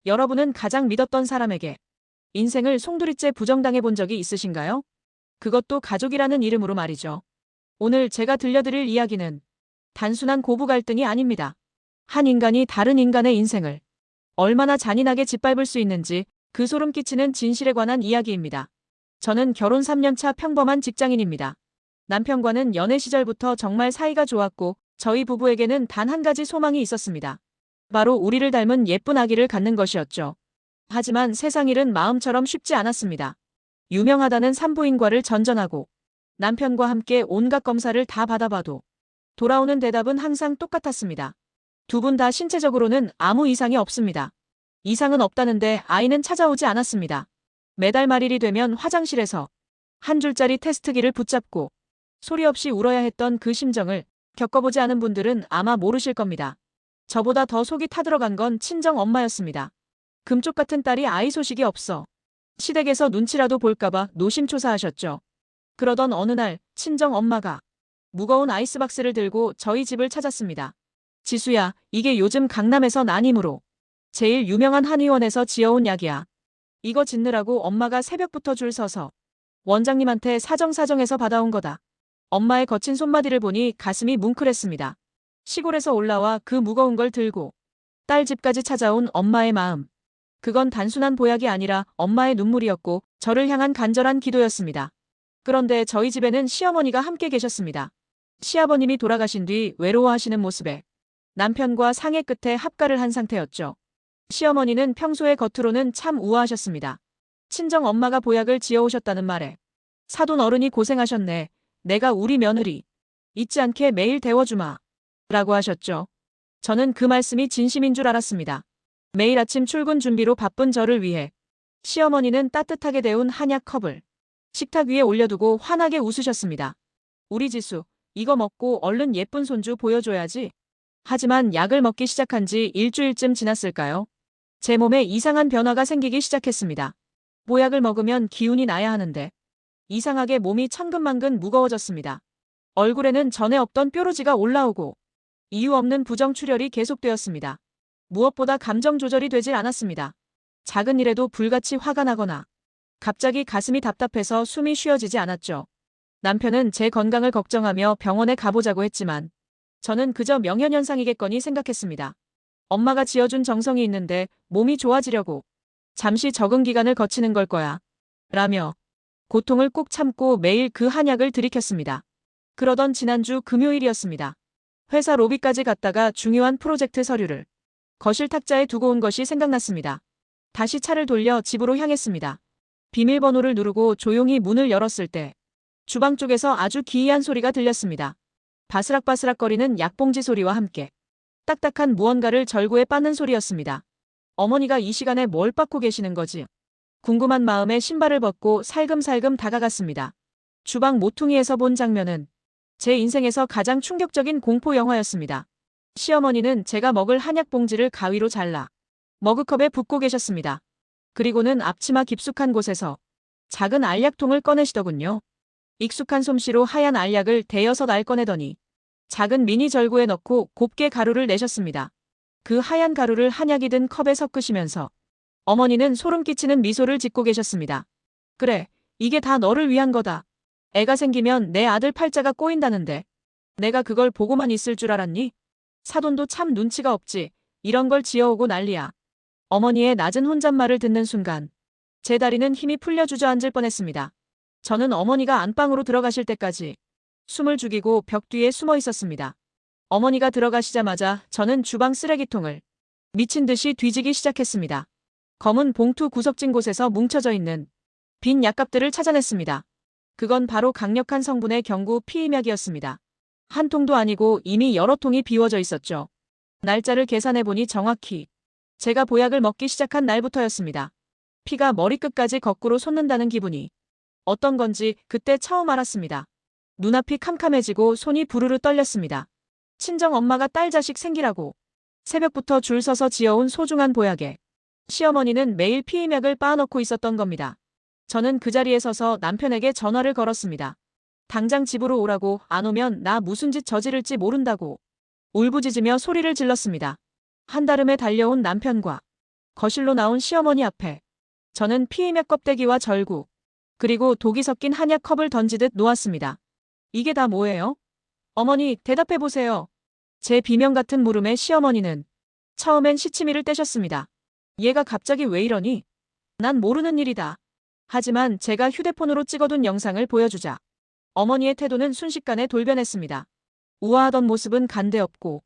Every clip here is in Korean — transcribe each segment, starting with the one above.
여러분은 가장 믿었던 사람에게 인생을 송두리째 부정당해 본 적이 있으신가요? 그것도 가족이라는 이름으로 말이죠. 오늘 제가 들려드릴 이야기는 단순한 고부 갈등이 아닙니다. 한 인간이 다른 인간의 인생을 얼마나 잔인하게 짓밟을 수 있는지 그 소름 끼치는 진실에 관한 이야기입니다. 저는 결혼 3년 차 평범한 직장인입니다. 남편과는 연애 시절부터 정말 사이가 좋았고 저희 부부에게는 단 한 가지 소망이 있었습니다. 바로 우리를 닮은 예쁜 아기를 갖는 것이었죠. 하지만 세상 일은 마음처럼 쉽지 않았습니다. 유명하다는 산부인과를 전전하고 남편과 함께 온갖 검사를 다 받아봐도 돌아오는 대답은 항상 똑같았습니다. 두 분 다 신체적으로는 아무 이상이 없습니다. 이상은 없다는데 아이는 찾아오지 않았습니다. 매달 말일이 되면 화장실에서 한 줄짜리 테스트기를 붙잡고 소리 없이 울어야 했던 그 심정을 겪어보지 않은 분들은 아마 모르실 겁니다. 저보다 더 속이 타들어간 건 친정 엄마였습니다. 금쪽 같은 딸이 아이 소식이 없어 시댁에서 눈치라도 볼까봐 노심초사하셨죠. 그러던 어느 날 친정 엄마가 무거운 아이스박스를 들고 저희 집을 찾았습니다. 지수야, 이게 요즘 강남에서 난임으로 제일 유명한 한의원에서 지어온 약이야. 이거 짓느라고 엄마가 새벽부터 줄 서서 원장님한테 사정사정해서 받아온 거다. 엄마의 거친 손마디를 보니 가슴이 뭉클했습니다. 시골에서 올라와 그 무거운 걸 들고 딸 집까지 찾아온 엄마의 마음. 그건 단순한 보약이 아니라 엄마의 눈물이었고 저를 향한 간절한 기도였습니다. 그런데 저희 집에는 시어머니가 함께 계셨습니다. 시아버님이 돌아가신 뒤 외로워하시는 모습에 남편과 상의 끝에 합가를 한 상태였죠. 시어머니는 평소에 겉으로는 참 우아하셨습니다. 친정 엄마가 보약을 지어오셨다는 말에 사돈 어른이 고생하셨네. 내가 우리 며느리 잊지 않게 매일 데워주마. 라고 하셨죠. 저는 그 말씀이 진심인 줄 알았습니다. 매일 아침 출근 준비로 바쁜 저를 위해 시어머니는 따뜻하게 데운 한약 컵을 식탁 위에 올려두고 환하게 웃으셨습니다. 우리 지수, 이거 먹고 얼른 예쁜 손주 보여줘야지. 하지만 약을 먹기 시작한 지 일주일쯤 지났을까요? 제 몸에 이상한 변화가 생기기 시작했습니다. 보약을 먹으면 기운이 나야 하는데 이상하게 몸이 천근만근 무거워졌습니다. 얼굴에는 전에 없던 뾰루지가 올라오고 이유 없는 부정출혈이 계속되었습니다. 무엇보다 감정 조절이 되질 않았습니다. 작은 일에도 불같이 화가 나거나 갑자기 가슴이 답답해서 숨이 쉬어지지 않았죠. 남편은 제 건강을 걱정하며 병원에 가보자고 했지만 저는 그저 명현현상이겠거니 생각했습니다. 엄마가 지어준 정성이 있는데 몸이 좋아지려고 잠시 적응 기간을 거치는 걸 거야. 라며 고통을 꾹 참고 매일 그 한약을 들이켰습니다. 그러던 지난주 금요일이었습니다. 회사 로비까지 갔다가 중요한 프로젝트 서류를 거실 탁자에 두고 온 것이 생각났습니다. 다시 차를 돌려 집으로 향했습니다. 비밀번호를 누르고 조용히 문을 열었을 때 주방 쪽에서 아주 기이한 소리가 들렸습니다. 바스락바스락거리는 약봉지 소리와 함께 딱딱한 무언가를 절구에 빻는 소리였습니다. 어머니가 이 시간에 뭘 빻고 계시는 거지? 궁금한 마음에 신발을 벗고 살금살금 다가갔습니다. 주방 모퉁이에서 본 장면은 제 인생에서 가장 충격적인 공포 영화였습니다. 시어머니는 제가 먹을 한약 봉지를 가위로 잘라 머그컵에 붓고 계셨습니다. 그리고는 앞치마 깊숙한 곳에서 작은 알약통을 꺼내시더군요. 익숙한 솜씨로 하얀 알약을 대여섯 알 꺼내더니 작은 미니 절구에 넣고 곱게 가루를 내셨습니다. 그 하얀 가루를 한약이 든 컵에 섞으시면서 어머니는 소름 끼치는 미소를 짓고 계셨습니다. 그래, 이게 다 너를 위한 거다. 애가 생기면 내 아들 팔자가 꼬인다는데 내가 그걸 보고만 있을 줄 알았니? 사돈도 참 눈치가 없지. 이런 걸 지어오고 난리야. 어머니의 낮은 혼잣말을 듣는 순간 제 다리는 힘이 풀려 주저앉을 뻔했습니다. 저는 어머니가 안방으로 들어가실 때까지 숨을 죽이고 벽 뒤에 숨어 있었습니다. 어머니가 들어가시자마자 저는 주방 쓰레기통을 미친 듯이 뒤지기 시작했습니다. 검은 봉투 구석진 곳에서 뭉쳐져 있는 빈 약값들을 찾아냈습니다. 그건 바로 강력한 성분의 경구 피임약이었습니다. 한 통도 아니고 이미 여러 통이 비워져 있었죠. 날짜를 계산해보니 정확히 제가 보약을 먹기 시작한 날부터였습니다. 피가 머리끝까지 거꾸로 솟는다는 기분이 어떤 건지 그때 처음 알았습니다. 눈앞이 캄캄해지고 손이 부르르 떨렸습니다. 친정 엄마가 딸 자식 생기라고 새벽부터 줄 서서 지어온 소중한 보약에 시어머니는 매일 피임약을 빻아넣고 있었던 겁니다. 저는 그 자리에 서서 남편에게 전화를 걸었습니다. 당장 집으로 오라고, 안 오면 나 무슨 짓 저지를지 모른다고 울부짖으며 소리를 질렀습니다. 한달음에 달려온 남편과 거실로 나온 시어머니 앞에 저는 피임약 껍데기와 절구, 그리고 독이 섞인 한약 컵을 던지듯 놓았습니다. 이게 다 뭐예요? 어머니, 대답해 보세요. 제 비명 같은 물음에 시어머니는 처음엔 시치미를 떼셨습니다. 얘가 갑자기 왜 이러니? 난 모르는 일이다. 하지만 제가 휴대폰으로 찍어둔 영상을 보여주자 어머니의 태도는 순식간에 돌변했습니다. 우아하던 모습은 간데없고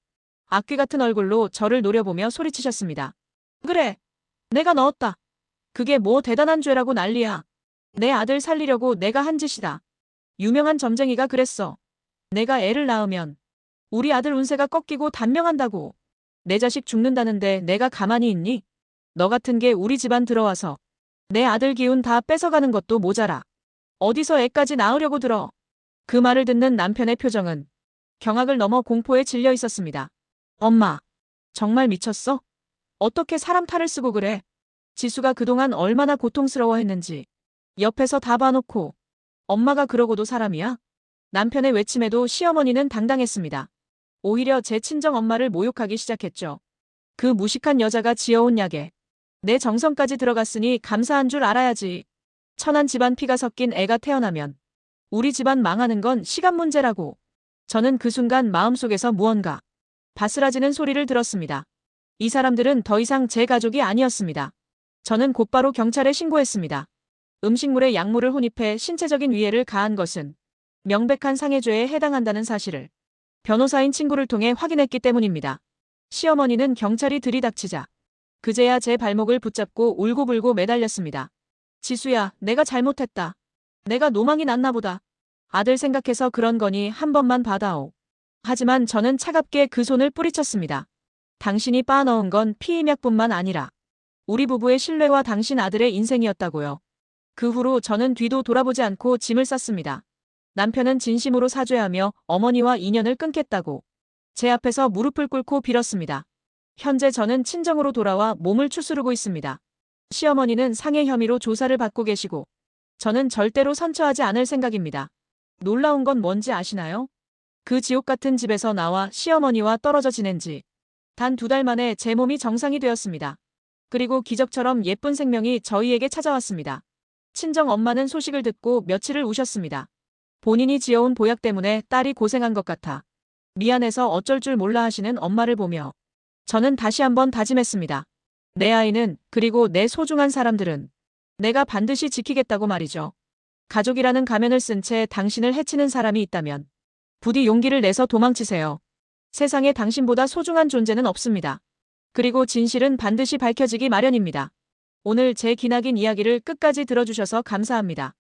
악귀 같은 얼굴로 저를 노려보며 소리치셨습니다. 그래, 내가 넣었다. 그게 뭐 대단한 죄라고 난리야. 내 아들 살리려고 내가 한 짓이다. 유명한 점쟁이가 그랬어. 내가 애를 낳으면 우리 아들 운세가 꺾이고 단명한다고. 내 자식 죽는다는데 내가 가만히 있니? 너 같은 게 우리 집안 들어와서 내 아들 기운 다 뺏어가는 것도 모자라. 어디서 애까지 낳으려고 들어. 그 말을 듣는 남편의 표정은 경악을 넘어 공포에 질려 있었습니다. 엄마, 정말 미쳤어? 어떻게 사람 탈을 쓰고 그래? 지수가 그동안 얼마나 고통스러워했는지 옆에서 다 봐놓고 엄마가 그러고도 사람이야? 남편의 외침에도 시어머니는 당당했습니다. 오히려 제 친정 엄마를 모욕하기 시작했죠. 그 무식한 여자가 지어온 약에 내 정성까지 들어갔으니 감사한 줄 알아야지. 천한 집안 피가 섞인 애가 태어나면 우리 집안 망하는 건 시간 문제라고. 저는 그 순간 마음속에서 무언가 바스라지는 소리를 들었습니다. 이 사람들은 더 이상 제 가족이 아니었습니다. 저는 곧바로 경찰에 신고했습니다. 음식물에 약물을 혼입해 신체적인 위해를 가한 것은 명백한 상해죄에 해당한다는 사실을 변호사인 친구를 통해 확인했기 때문입니다. 시어머니는 경찰이 들이닥치자 그제야 제 발목을 붙잡고 울고불고 매달렸습니다. 지수야, 내가 잘못했다. 내가 노망이 났나 보다. 아들 생각해서 그런 거니 한 번만 받아오. 하지만 저는 차갑게 그 손을 뿌리쳤습니다. 당신이 빠넣은 건 피임약뿐만 아니라 우리 부부의 신뢰와 당신 아들의 인생이었다고요. 그 후로 저는 뒤도 돌아보지 않고 짐을 쌌습니다. 남편은 진심으로 사죄하며 어머니와 인연을 끊겠다고 제 앞에서 무릎을 꿇고 빌었습니다. 현재 저는 친정으로 돌아와 몸을 추스르고 있습니다. 시어머니는 상해 혐의로 조사를 받고 계시고 저는 절대로 선처하지 않을 생각입니다. 놀라운 건 뭔지 아시나요? 그 지옥 같은 집에서 나와 시어머니와 떨어져 지낸 지 단 2달 만에 제 몸이 정상이 되었습니다. 그리고 기적처럼 예쁜 생명이 저희에게 찾아왔습니다. 친정 엄마는 소식을 듣고 며칠을 우셨습니다. 본인이 지어온 보약 때문에 딸이 고생한 것 같아 미안해서 어쩔 줄 몰라 하시는 엄마를 보며 저는 다시 한번 다짐했습니다. 내 아이는, 그리고 내 소중한 사람들은 내가 반드시 지키겠다고 말이죠. 가족이라는 가면을 쓴 채 당신을 해치는 사람이 있다면 부디 용기를 내서 도망치세요. 세상에 당신보다 소중한 존재는 없습니다. 그리고 진실은 반드시 밝혀지기 마련입니다. 오늘 제 기나긴 이야기를 끝까지 들어주셔서 감사합니다.